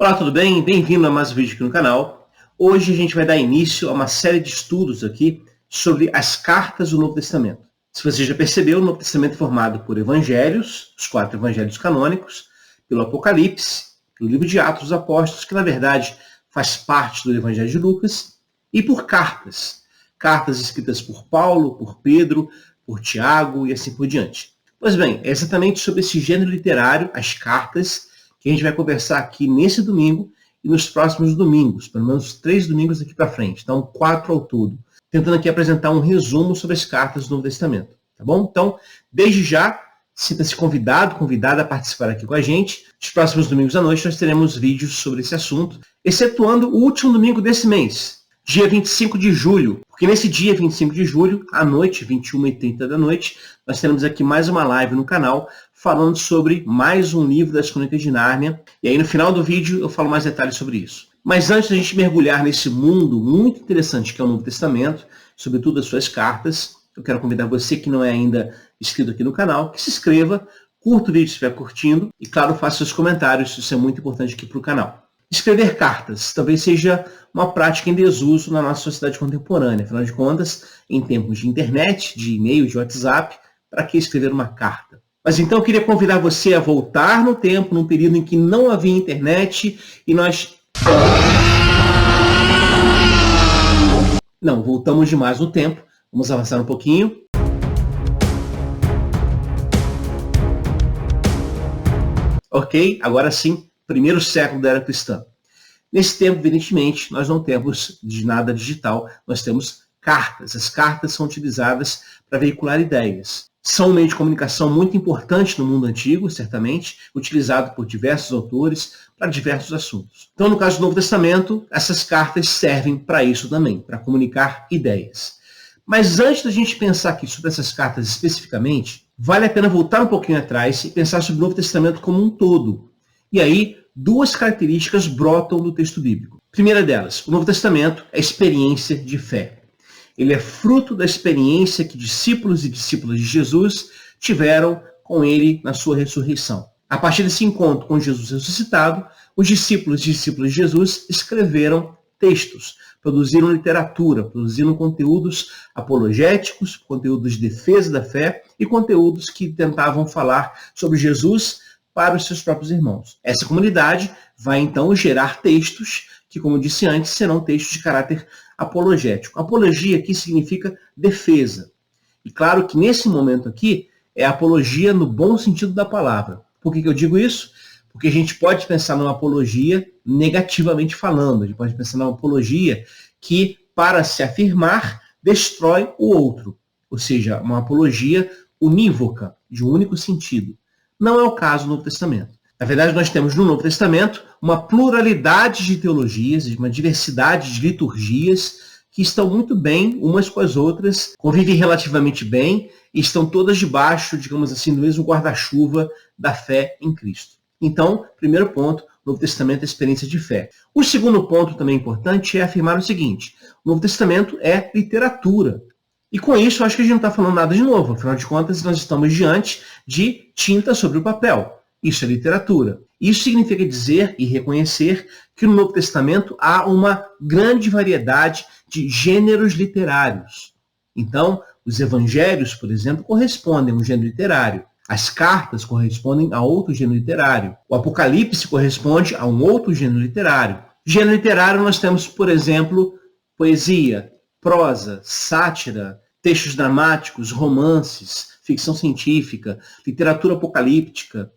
Olá, tudo bem? Bem-vindo a mais um vídeo aqui no canal. Hoje a gente vai dar início a uma série de estudos aqui sobre as cartas do Novo Testamento. Se você já percebeu, o Novo Testamento é formado por evangelhos, os 4 evangelhos canônicos, pelo Apocalipse, pelo livro de Atos dos Apóstolos, que na verdade faz parte do Evangelho de Lucas, e por cartas. Cartas escritas por Paulo, por Pedro, por Tiago e assim por diante. Pois bem, é exatamente sobre esse gênero literário, as cartas, que a gente vai conversar aqui nesse domingo e nos próximos domingos, pelo menos 3 domingos aqui para frente, então 4 ao todo, tentando aqui apresentar um resumo sobre as cartas do Novo Testamento, tá bom? Então, desde já, sinta-se convidada a participar aqui com a gente. Nos próximos domingos à noite nós teremos vídeos sobre esse assunto, excetuando o último domingo desse mês, dia 25 de julho, porque nesse dia 25 de julho, à noite, 21h30 da noite, nós teremos aqui mais uma live no canal, falando sobre mais um livro das Crônicas de Nárnia. E aí no final do vídeo eu falo mais detalhes sobre isso. Mas antes da gente mergulhar nesse mundo muito interessante que é o Novo Testamento, sobretudo as suas cartas, eu quero convidar você que não é ainda inscrito aqui no canal, que se inscreva, curta o vídeo se estiver curtindo e, claro, faça seus comentários, isso é muito importante aqui para o canal. Escrever cartas talvez seja uma prática em desuso na nossa sociedade contemporânea. Afinal de contas, em tempos de internet, de e-mail, de WhatsApp, para que escrever uma carta? Mas então eu queria convidar você a voltar no tempo, num período em que não havia internet e nós... Não, voltamos demais no tempo. Vamos avançar um pouquinho. Ok, agora sim, primeiro século da era cristã. Nesse tempo, evidentemente, nós não temos de nada digital, nós temos cartas. As cartas são utilizadas para veicular ideias. São um meio de comunicação muito importante no mundo antigo, certamente, utilizado por diversos autores para diversos assuntos. Então, no caso do Novo Testamento, essas cartas servem para isso também, para comunicar ideias. Mas antes da gente pensar aqui sobre essas cartas especificamente, vale a pena voltar um pouquinho atrás e pensar sobre o Novo Testamento como um todo. E aí, 2 características brotam do texto bíblico. Primeira delas, o Novo Testamento é experiência de fé. Ele é fruto da experiência que discípulos e discípulas de Jesus tiveram com ele na sua ressurreição. A partir desse encontro com Jesus ressuscitado, os discípulos e discípulas de Jesus escreveram textos, produziram literatura, produziram conteúdos apologéticos, conteúdos de defesa da fé e conteúdos que tentavam falar sobre Jesus para os seus próprios irmãos. Essa comunidade vai então gerar textos que, como disse antes, serão textos de caráter apologético. Apologia aqui significa defesa. E claro que nesse momento aqui é apologia no bom sentido da palavra. Por que eu digo isso? Porque a gente pode pensar numa apologia negativamente falando. A gente pode pensar numa apologia que, para se afirmar, destrói o outro. Ou seja, uma apologia unívoca, de um único sentido. Não é o caso do Novo Testamento. Na verdade, nós temos no Novo Testamento uma pluralidade de teologias, uma diversidade de liturgias que estão muito bem umas com as outras, convivem relativamente bem e estão todas debaixo, digamos assim, do mesmo guarda-chuva da fé em Cristo. Então, primeiro ponto, o Novo Testamento é experiência de fé. O segundo ponto também importante é afirmar o seguinte: o Novo Testamento é literatura. E com isso, eu acho que a gente não está falando nada de novo. Afinal de contas, nós estamos diante de tinta sobre o papel. Isso é literatura. Isso significa dizer e reconhecer que no Novo Testamento há uma grande variedade de gêneros literários. Então, os evangelhos, por exemplo, correspondem a um gênero literário. As cartas correspondem a outro gênero literário. O Apocalipse corresponde a um outro gênero literário. Gênero literário nós temos, por exemplo, poesia, prosa, sátira, textos dramáticos, romances, ficção científica, literatura apocalíptica,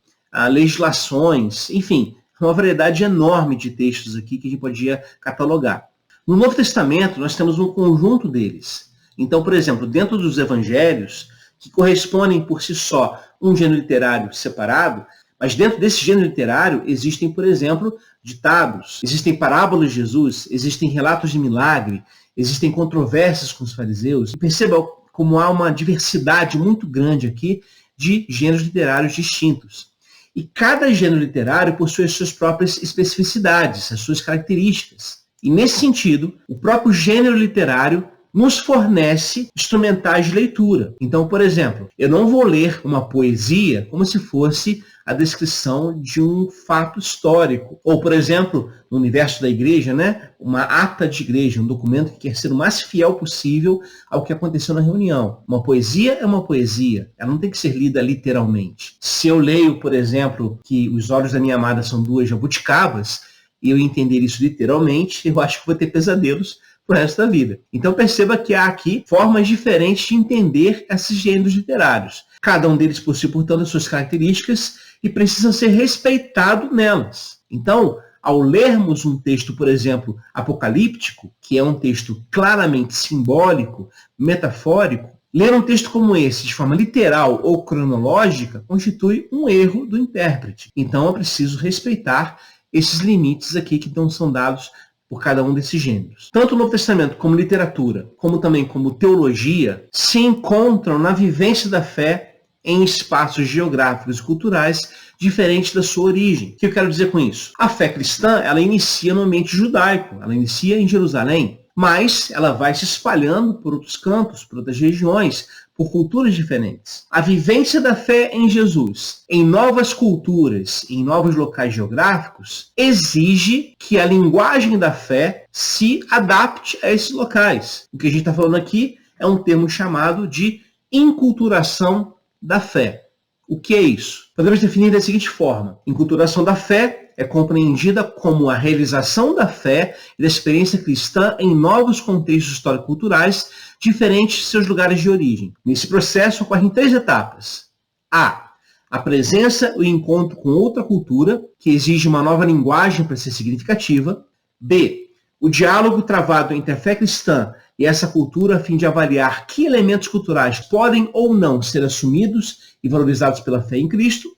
legislações, enfim, uma variedade enorme de textos aqui que a gente podia catalogar. No Novo Testamento, nós temos um conjunto deles. Então, por exemplo, dentro dos evangelhos, que correspondem por si só um gênero literário separado, mas dentro desse gênero literário existem, por exemplo, ditados, existem parábolas de Jesus, existem relatos de milagre, existem controvérsias com os fariseus. E perceba como há uma diversidade muito grande aqui de gêneros literários distintos. E cada gênero literário possui as suas próprias especificidades, as suas características. E nesse sentido, o próprio gênero literário nos fornece instrumentais de leitura. Então, por exemplo, eu não vou ler uma poesia como se fosse a descrição de um fato histórico. Ou, por exemplo, no universo da igreja, uma ata de igreja, um documento que quer ser o mais fiel possível ao que aconteceu na reunião. Uma poesia é uma poesia, ela não tem que ser lida literalmente. Se eu leio, por exemplo, que os olhos da minha amada são duas jabuticabas, e eu entender isso literalmente, eu acho que vou ter pesadelos pro resto da vida. Então perceba que há aqui formas diferentes de entender esses gêneros literários. Cada um deles possui, portanto, as suas características e precisa ser respeitado nelas. Então, ao lermos um texto, por exemplo, apocalíptico, que é um texto claramente simbólico, metafórico, ler um texto como esse de forma literal ou cronológica constitui um erro do intérprete. Então, é preciso respeitar esses limites aqui que não são dados por cada um desses gêneros. Tanto o Novo Testamento como literatura, como também como teologia, se encontram na vivência da fé em espaços geográficos e culturais diferentes da sua origem. O que eu quero dizer com isso? A fé cristã, ela inicia no ambiente judaico, ela inicia em Jerusalém, mas ela vai se espalhando por outros campos, por outras regiões, por culturas diferentes. A vivência da fé em Jesus, em novas culturas, em novos locais geográficos, exige que a linguagem da fé se adapte a esses locais. O que a gente está falando aqui é um termo chamado de inculturação da fé. O que é isso? Podemos definir da seguinte forma: inculturação da fé é compreendida como a realização da fé e da experiência cristã em novos contextos histórico-culturais diferentes de seus lugares de origem. Nesse processo ocorrem 3 etapas. A presença e o encontro com outra cultura, que exige uma nova linguagem para ser significativa. B, o diálogo travado entre a fé cristã e essa cultura a fim de avaliar que elementos culturais podem ou não ser assumidos e valorizados pela fé em Cristo.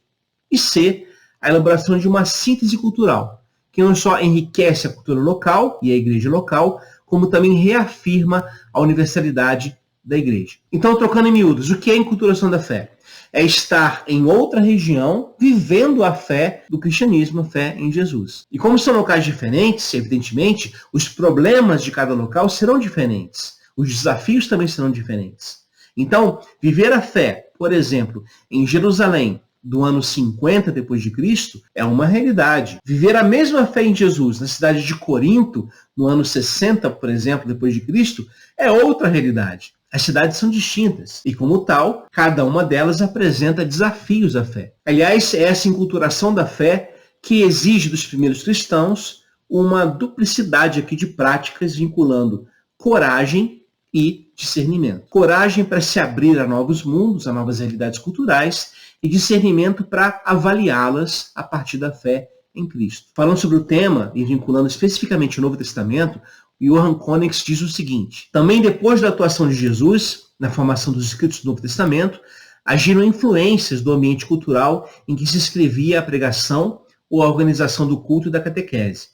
E C, a elaboração de uma síntese cultural, que não só enriquece a cultura local e a igreja local, como também reafirma a universalidade da igreja. Então, trocando em miúdos, o que é inculturação da fé? É estar em outra região, vivendo a fé do cristianismo, a fé em Jesus. E como são locais diferentes, evidentemente, os problemas de cada local serão diferentes. Os desafios também serão diferentes. Então, viver a fé, por exemplo, em Jerusalém, do ano 50 depois de Cristo, é uma realidade. Viver a mesma fé em Jesus na cidade de Corinto, no ano 60, por exemplo, depois de Cristo, é outra realidade. As cidades são distintas e, como tal, cada uma delas apresenta desafios à fé. Aliás, é essa enculturação da fé que exige dos primeiros cristãos uma duplicidade aqui de práticas vinculando coragem e discernimento. Coragem para se abrir a novos mundos, a novas realidades culturais, e discernimento para avaliá-las a partir da fé em Cristo. Falando sobre o tema e vinculando especificamente o Novo Testamento, Johann Konix diz o seguinte: também depois da atuação de Jesus na formação dos escritos do Novo Testamento, agiram influências do ambiente cultural em que se escrevia a pregação ou a organização do culto e da catequese.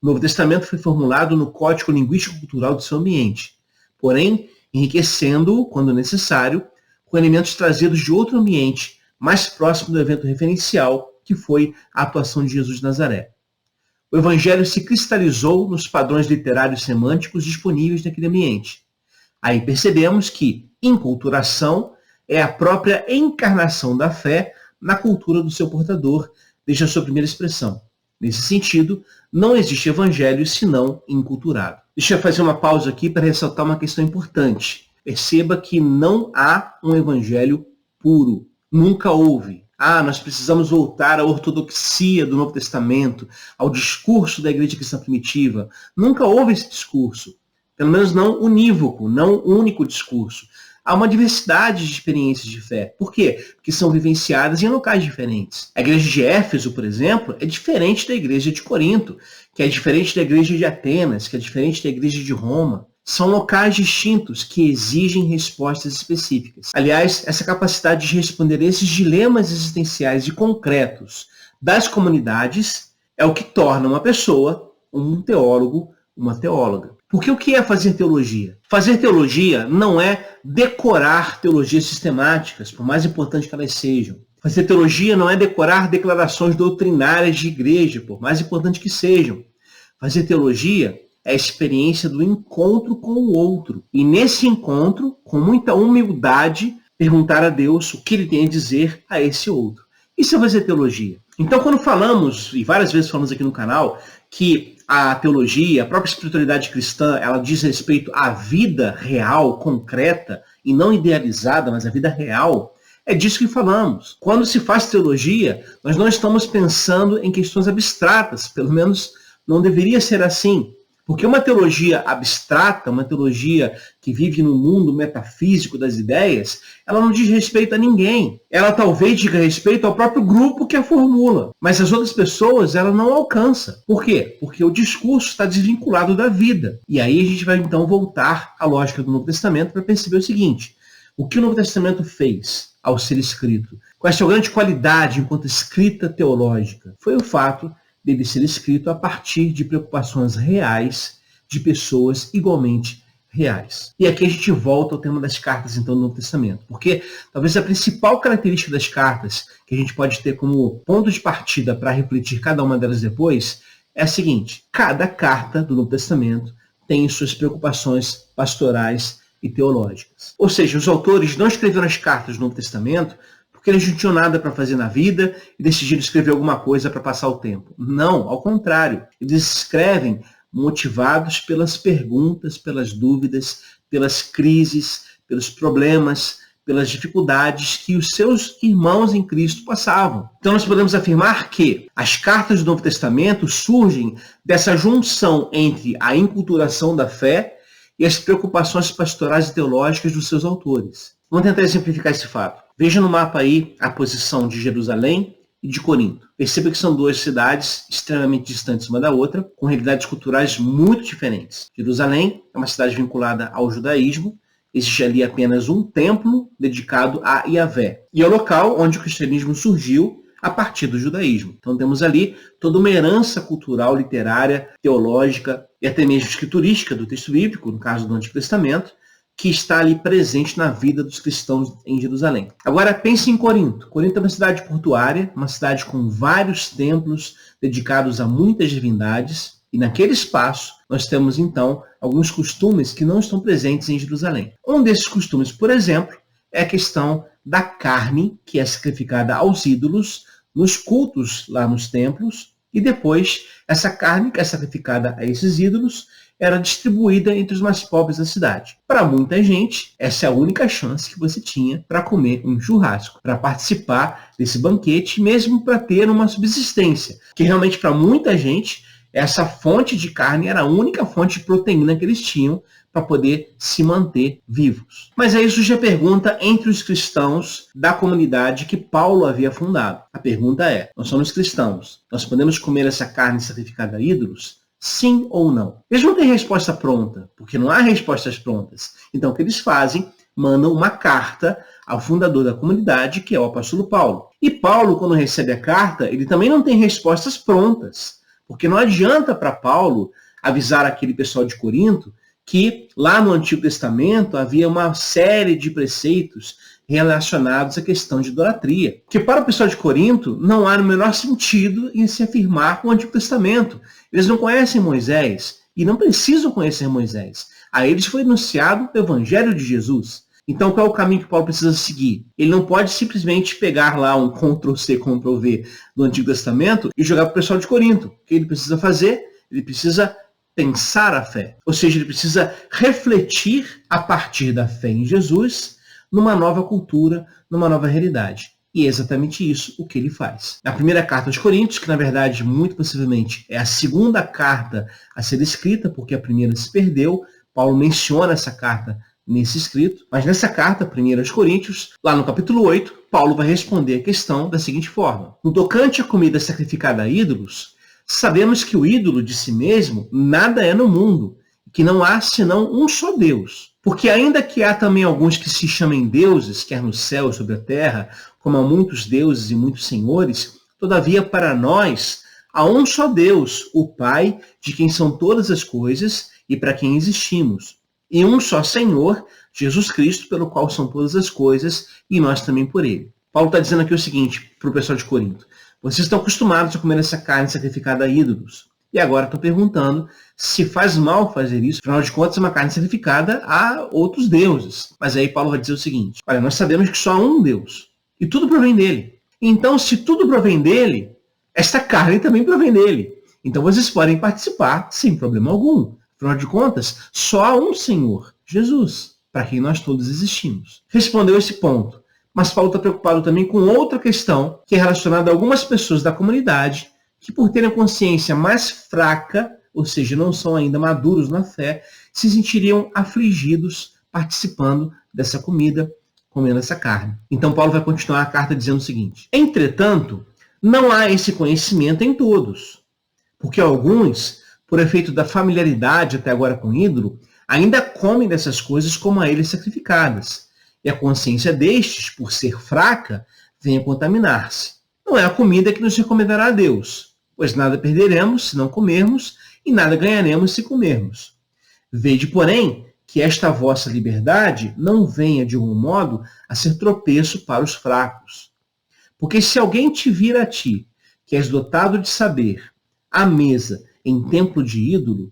O Novo Testamento foi formulado no código linguístico-cultural do seu ambiente, porém enriquecendo-o, quando necessário, com elementos trazidos de outro ambiente, mais próximo do evento referencial, que foi a atuação de Jesus de Nazaré. O Evangelho se cristalizou nos padrões literários semânticos disponíveis naquele ambiente. Aí percebemos que inculturação é a própria encarnação da fé na cultura do seu portador, desde a sua primeira expressão. Nesse sentido, não existe evangelho senão inculturado. Deixa eu fazer uma pausa aqui para ressaltar uma questão importante. Perceba que não há um evangelho puro. Nunca houve. Nós precisamos voltar à ortodoxia do Novo Testamento, ao discurso da igreja cristã primitiva. Nunca houve esse discurso. Pelo menos não unívoco, não único discurso. Há uma diversidade de experiências de fé. Por quê? Porque são vivenciadas em locais diferentes. A igreja de Éfeso, por exemplo, é diferente da igreja de Corinto, que é diferente da igreja de Atenas, que é diferente da igreja de Roma. São locais distintos que exigem respostas específicas. Aliás, essa capacidade de responder esses dilemas existenciais e concretos das comunidades é o que torna uma pessoa um teólogo, uma teóloga. Porque o que é fazer teologia? Fazer teologia não é decorar teologias sistemáticas, por mais importante que elas sejam. Fazer teologia não é decorar declarações doutrinárias de igreja, por mais importante que sejam. Fazer teologia é a experiência do encontro com o outro. E nesse encontro, com muita humildade, perguntar a Deus o que ele tem a dizer a esse outro. Isso é fazer teologia. Então, quando falamos, e várias vezes falamos aqui no canal, que a teologia, a própria espiritualidade cristã, ela diz respeito à vida real, concreta, e não idealizada, mas a vida real, é disso que falamos. Quando se faz teologia, nós não estamos pensando em questões abstratas, pelo menos não deveria ser assim. Porque uma teologia abstrata, uma teologia que vive no mundo metafísico das ideias, ela não diz respeito a ninguém. Ela talvez diga respeito ao próprio grupo que a formula. Mas as outras pessoas, ela não alcança. Por quê? Porque o discurso está desvinculado da vida. E aí a gente vai então voltar à lógica do Novo Testamento para perceber o seguinte. O que o Novo Testamento fez ao ser escrito? Com essa grande qualidade enquanto escrita teológica? Foi o fato dele ser escrito a partir de preocupações reais de pessoas igualmente reais. E aqui a gente volta ao tema das cartas, então, do Novo Testamento. Porque talvez a principal característica das cartas, que a gente pode ter como ponto de partida para refletir cada uma delas depois, é a seguinte. Cada carta do Novo Testamento tem suas preocupações pastorais e teológicas. Ou seja, os autores não escreveram as cartas do Novo Testamento porque eles não tinham nada para fazer na vida e decidiram escrever alguma coisa para passar o tempo. Não, ao contrário. Eles escrevem motivados pelas perguntas, pelas dúvidas, pelas crises, pelos problemas, pelas dificuldades que os seus irmãos em Cristo passavam. Então nós podemos afirmar que as cartas do Novo Testamento surgem dessa junção entre a enculturação da fé e as preocupações pastorais e teológicas dos seus autores. Vamos tentar exemplificar esse fato. Veja no mapa aí a posição de Jerusalém e de Corinto. Perceba que são duas cidades extremamente distantes uma da outra, com realidades culturais muito diferentes. Jerusalém é uma cidade vinculada ao judaísmo, existe ali apenas um templo dedicado a Yahvé. E é o local onde o cristianismo surgiu a partir do judaísmo. Então temos ali toda uma herança cultural, literária, teológica e até mesmo escriturística do texto bíblico, no caso do Antigo Testamento, que está ali presente na vida dos cristãos em Jerusalém. Agora pense em Corinto. Corinto é uma cidade portuária, uma cidade com vários templos dedicados a muitas divindades, e naquele espaço nós temos então alguns costumes que não estão presentes em Jerusalém. Um desses costumes, por exemplo, é a questão da carne que é sacrificada aos ídolos nos cultos lá nos templos, e depois essa carne que é sacrificada a esses ídolos era distribuída entre os mais pobres da cidade. Para muita gente, essa é a única chance que você tinha para comer um churrasco, para participar desse banquete, mesmo para ter uma subsistência. Que realmente para muita gente, essa fonte de carne era a única fonte de proteína que eles tinham para poder se manter vivos. Mas aí surge a pergunta entre os cristãos da comunidade que Paulo havia fundado. A pergunta é, nós somos cristãos, nós podemos comer essa carne sacrificada a ídolos? Sim ou não? Eles não têm resposta pronta, porque não há respostas prontas. Então, o que eles fazem? Mandam uma carta ao fundador da comunidade, que é o apóstolo Paulo. E Paulo, quando recebe a carta, ele também não tem respostas prontas, porque não adianta para Paulo avisar aquele pessoal de Corinto que lá no Antigo Testamento havia uma série de preceitos relacionados à questão de idolatria. Que para o pessoal de Corinto não há o menor sentido em se afirmar com o Antigo Testamento. Eles não conhecem Moisés e não precisam conhecer Moisés. A eles foi anunciado o Evangelho de Jesus. Então qual é o caminho que Paulo precisa seguir? Ele não pode simplesmente pegar lá um Ctrl+C, Ctrl+V do Antigo Testamento e jogar para o pessoal de Corinto. O que ele precisa fazer? Ele precisa pensar a fé. Ou seja, ele precisa refletir a partir da fé em Jesus numa nova cultura, numa nova realidade. E é exatamente isso o que ele faz. Na primeira carta aos Coríntios, que na verdade, muito possivelmente, é a segunda carta a ser escrita, porque a primeira se perdeu, Paulo menciona essa carta nesse escrito, mas nessa carta, 1 aos Coríntios, lá no capítulo 8, Paulo vai responder a questão da seguinte forma. No tocante à comida sacrificada a ídolos, sabemos que o ídolo de si mesmo nada é no mundo, que não há senão um só Deus. Porque ainda que há também alguns que se chamem deuses, quer no céu ou sobre a terra, como há muitos deuses e muitos senhores, todavia para nós há um só Deus, o Pai, de quem são todas as coisas e para quem existimos. E um só Senhor, Jesus Cristo, pelo qual são todas as coisas e nós também por ele. Paulo está dizendo aqui o seguinte para o pessoal de Corinto. Vocês estão acostumados a comer essa carne sacrificada a ídolos. E agora estou perguntando se faz mal fazer isso. Afinal de contas, é uma carne sacrificada a outros deuses. Mas aí Paulo vai dizer o seguinte: olha, nós sabemos que só há um Deus. E tudo provém dele. Então, se tudo provém dele, esta carne também provém dele. Então, vocês podem participar sem problema algum. Afinal de contas, só há um Senhor, Jesus, para quem nós todos existimos. Respondeu esse ponto. Mas Paulo está preocupado também com outra questão, que é relacionada a algumas pessoas da comunidade que, por terem a consciência mais fraca, ou seja, não são ainda maduros na fé, se sentiriam afligidos participando dessa comida, comendo essa carne. Então Paulo vai continuar a carta dizendo o seguinte: entretanto, não há esse conhecimento em todos, porque alguns, por efeito da familiaridade até agora com o ídolo, ainda comem dessas coisas como a eles sacrificadas, e a consciência destes, por ser fraca, vem a contaminar-se. Não é a comida que nos recomendará a Deus, pois nada perderemos se não comermos, e nada ganharemos se comermos. Vede, porém, que esta vossa liberdade não venha, de algum modo, a ser tropeço para os fracos. Porque se alguém te vir a ti, que és dotado de saber, à mesa, em templo de ídolo,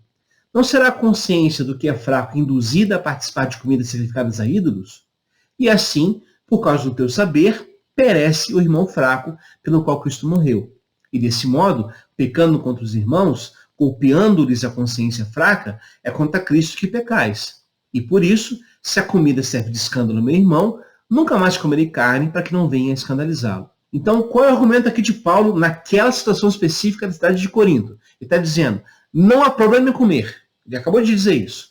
não será a consciência do que é fraco induzida a participar de comidas sacrificadas a ídolos? E assim, por causa do teu saber, perece o irmão fraco pelo qual Cristo morreu. E desse modo, pecando contra os irmãos, golpeando-lhes a consciência fraca, é contra Cristo que pecais. E por isso, se a comida serve de escândalo ao meu irmão, nunca mais comerei carne para que não venha escandalizá-lo. Então, qual é o argumento aqui de Paulo naquela situação específica da cidade de Corinto? Ele está dizendo, não há problema em comer. Ele acabou de dizer isso.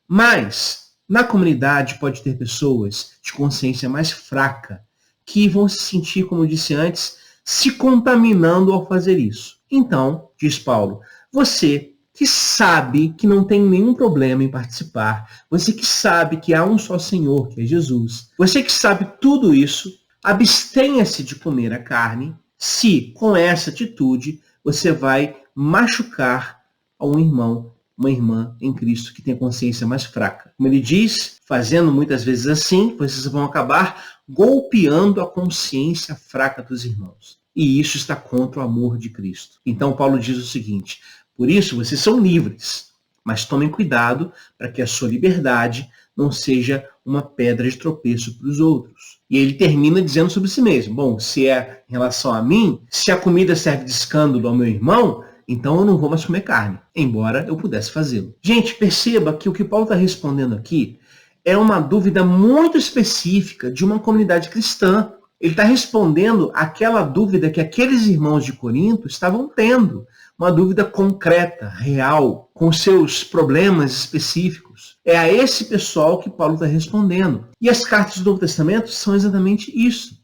Mas, na comunidade pode ter pessoas de consciência mais fraca que vão se sentir, como eu disse antes, se contaminando ao fazer isso. Então, diz Paulo, você que sabe que não tem nenhum problema em participar, você que sabe que há um só Senhor, que é Jesus, você que sabe tudo isso, abstenha-se de comer a carne, se com essa atitude você vai machucar a um irmão, uma irmã em Cristo que tem a consciência mais fraca. Como ele diz, fazendo muitas vezes assim, vocês vão acabar golpeando a consciência fraca dos irmãos. E isso está contra o amor de Cristo. Então Paulo diz o seguinte: por isso vocês são livres, mas tomem cuidado para que a sua liberdade não seja uma pedra de tropeço para os outros. E ele termina dizendo sobre si mesmo: bom, se é em relação a mim, se a comida serve de escândalo ao meu irmão, então eu não vou mais comer carne, embora eu pudesse fazê-lo. Gente, perceba que o que Paulo está respondendo aqui é uma dúvida muito específica de uma comunidade cristã. Ele está respondendo aquela dúvida que aqueles irmãos de Corinto estavam tendo. Uma dúvida concreta, real, com seus problemas específicos. É a esse pessoal que Paulo está respondendo. E as cartas do Novo Testamento são exatamente isso.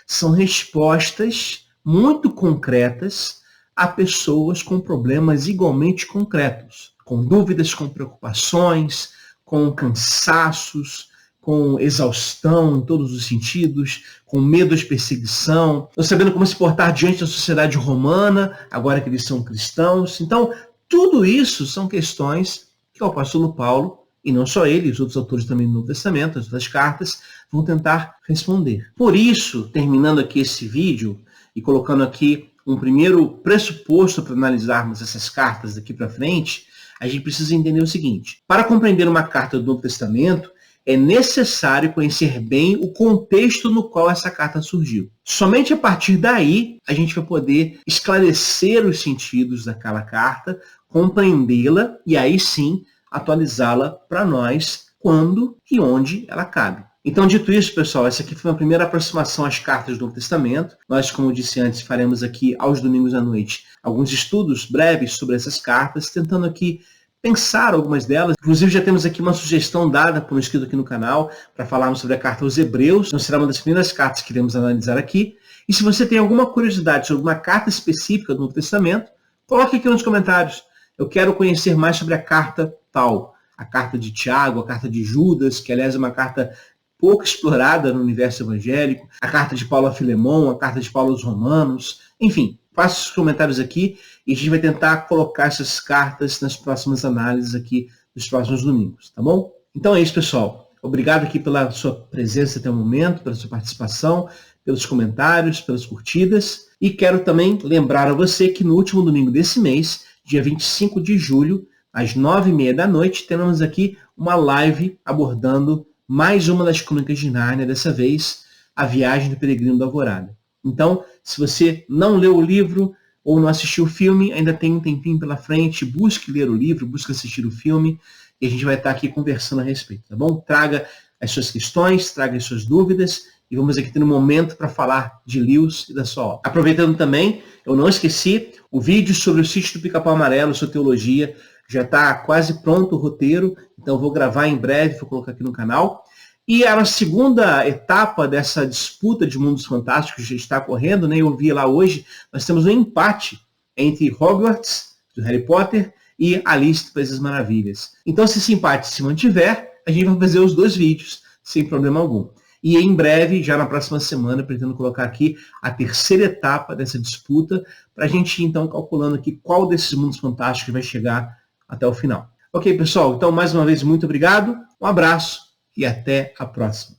São respostas muito concretas a pessoas com problemas igualmente concretos, com dúvidas, com preocupações, com cansaços, com exaustão em todos os sentidos, com medo de perseguição, não sabendo como se portar diante da sociedade romana, agora que eles são cristãos. Então, tudo isso são questões que o apóstolo Paulo, e não só ele, os outros autores também do Novo Testamento, as outras cartas, vão tentar responder. Por isso, terminando aqui esse vídeo e colocando aqui um primeiro pressuposto para analisarmos essas cartas daqui para frente, a gente precisa entender o seguinte: para compreender uma carta do Novo Testamento, é necessário conhecer bem o contexto no qual essa carta surgiu. Somente a partir daí a gente vai poder esclarecer os sentidos daquela carta, compreendê-la e aí sim atualizá-la para nós quando e onde ela cabe. Então, dito isso, pessoal, essa aqui foi uma primeira aproximação às cartas do Novo Testamento. Nós, como eu disse antes, faremos aqui aos domingos à noite alguns estudos breves sobre essas cartas, tentando aqui pensar algumas delas. Inclusive, já temos aqui uma sugestão dada por um inscrito aqui no canal para falarmos sobre a carta aos Hebreus. Então, será uma das primeiras cartas que iremos analisar aqui. E se você tem alguma curiosidade sobre uma carta específica do Novo Testamento, coloque aqui nos comentários. Eu quero conhecer mais sobre a carta tal. A carta de Tiago, a carta de Judas, que aliás é uma carta pouco explorada no universo evangélico, a carta de Paulo a Filemão, a carta de Paulo aos Romanos, enfim, faça os comentários aqui e a gente vai tentar colocar essas cartas nas próximas análises aqui nos próximos domingos, tá bom? Então é isso, pessoal. Obrigado aqui pela sua presença até o momento, pela sua participação, pelos comentários, pelas curtidas. E quero também lembrar a você que no último domingo desse mês dia 25 de julho, às 9h30 da noite, teremos aqui uma live abordando mais uma das Crônicas de Nárnia, dessa vez, A Viagem do Peregrino da Alvorada. Então, se você não leu o livro ou não assistiu o filme, ainda tem um tempinho pela frente, busque ler o livro, busque assistir o filme, e a gente vai estar aqui conversando a respeito, tá bom? Traga as suas questões, traga as suas dúvidas, e vamos aqui ter um momento para falar de Lewis e da sua obra. Aproveitando também, eu não esqueci, o vídeo sobre o sítio do Pica-Pau Amarelo, sua teologia, já está quase pronto o roteiro, então eu vou gravar em breve, vou colocar aqui no canal. E a segunda etapa dessa disputa de mundos fantásticos já está correndo, né? Eu vi lá hoje, nós temos um empate entre Hogwarts, do Harry Potter, e Alice no País das Maravilhas. Então, se esse empate se mantiver, a gente vai fazer os 2 vídeos, sem problema algum. E em breve, já na próxima semana, pretendo colocar aqui a terceira etapa dessa disputa, para a gente ir, então, calculando aqui qual desses mundos fantásticos vai chegar até o final. Ok, pessoal? Então, mais uma vez, muito obrigado, um abraço e até a próxima.